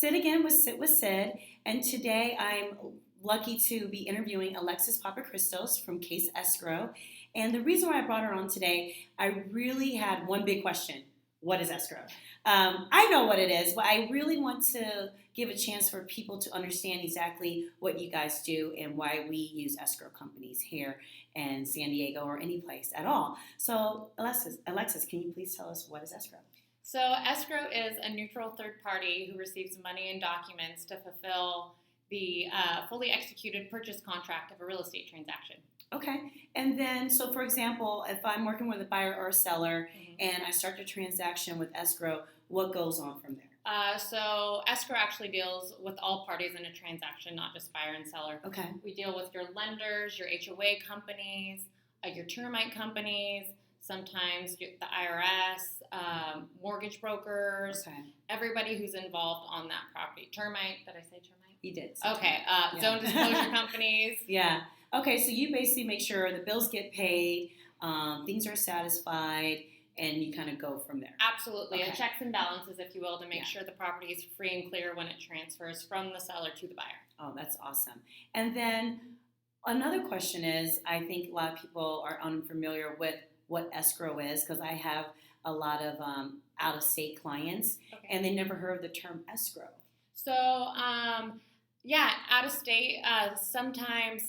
Sit with Sid, and today I'm lucky to be interviewing Alexis Papachristos from Case Escrow. And the reason why I brought her on today, I really had one big question. What is escrow? I know what it is, but I really want to give a chance for people to understand exactly what you guys do and why we use escrow companies here in San Diego or any place at all. So, Alexis, can you please tell us what is escrow? So escrow is a neutral third party who receives money and documents to fulfill the fully executed purchase contract of a real estate transaction. Okay. And then, so for example, if I'm working with a buyer or a seller and I start the transaction with escrow, what goes on from there? So escrow actually deals with all parties in a transaction, not just buyer and seller. Okay. We deal with your lenders, your HOA companies, your termite companies, sometimes the IRS, mortgage brokers, everybody who's involved on that property. Termite, did I say termite? You did. Okay, zone disclosure companies. Yeah. Okay, so you basically make sure the bills get paid, things are satisfied, and you kind of go from there. Absolutely. Okay. Checks and balances, if you will, to make sure the property is free and clear when it transfers from the seller to the buyer. Oh, that's awesome. And then another question is, I think a lot of people are unfamiliar with what escrow is, because I have a lot of out-of-state clients, and they never heard of the term escrow. So, out of state, sometimes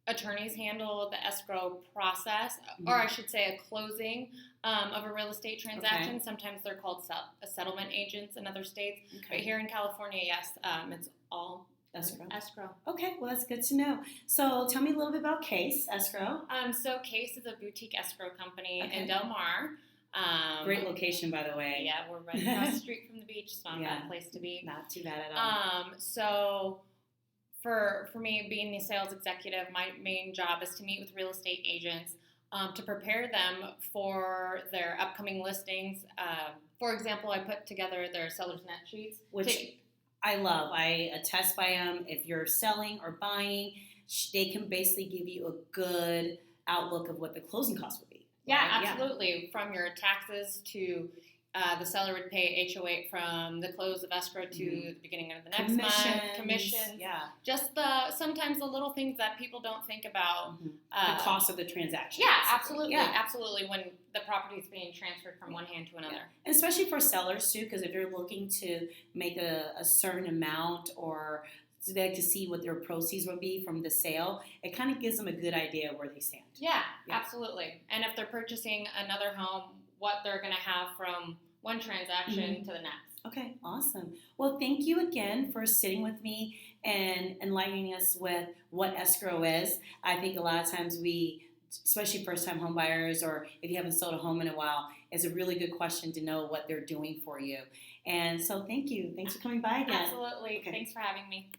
attorneys handle the escrow process, or I should say a closing of a real estate transaction. Okay. Sometimes they're called settlement agents in other states. Okay. But here in California, yes, it's all escrow. Okay, well, that's good to know. So tell me a little bit about Case Escrow. So Case is a boutique escrow company in Del Mar. Great location, by the way. Yeah, we're right across the street from the beach. It's not a bad place to be. Not too bad at all. So for me, being the sales executive, my main job is to meet with real estate agents to prepare them for their upcoming listings. For example, I put together their seller's net sheets. Which I love. I attest by them. If you're selling or buying, they can basically give you a good outlook of what the closing costs would be. Yeah, right? Absolutely. Yeah. From your taxes to the seller would pay HOA from the close of escrow to the beginning of the next month. Commissions. Yeah. Just sometimes the little things that people don't think about. The cost of the transaction. Yeah, absolutely. Yeah. Absolutely. When the property is being transferred from one hand to another. Yeah. And especially for sellers too, because if you're looking to make a certain amount or to see what their proceeds will be from the sale, it kind of gives them a good idea of where they stand. Yeah, absolutely. And if they're purchasing another home, what they're going to have from one transaction to the next. Okay, awesome. Well, thank you again for sitting with me and enlightening us with what escrow is. I think a lot of times especially first-time home buyers, or if you haven't sold a home in a while, it's a really good question to know what they're doing for you. And so thank you. Thanks for coming by again. Absolutely. Okay. Thanks for having me.